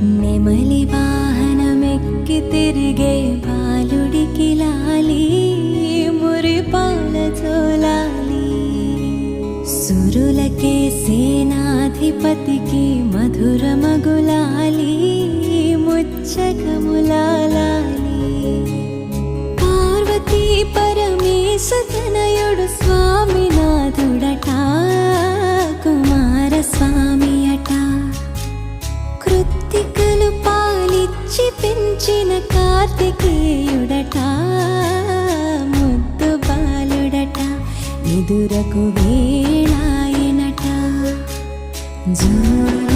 నెమలి వాహనమెక్కి తిరిగే బాలుడికి లాలి మురిపాల జోలాలి. సురులకే సేనాధిపతికి మధురమగులాలి ముచ్చకములాలి. పార్వతీ పరమేశ తనయుడు స్వామినాథుడట కుమారస్వామి అట. కృత్తికలు పాలిచ్చి పెంచిన కార్తికేయుడట ముద్దు బాలుడట. ఎదురకు వేళాయనట జోల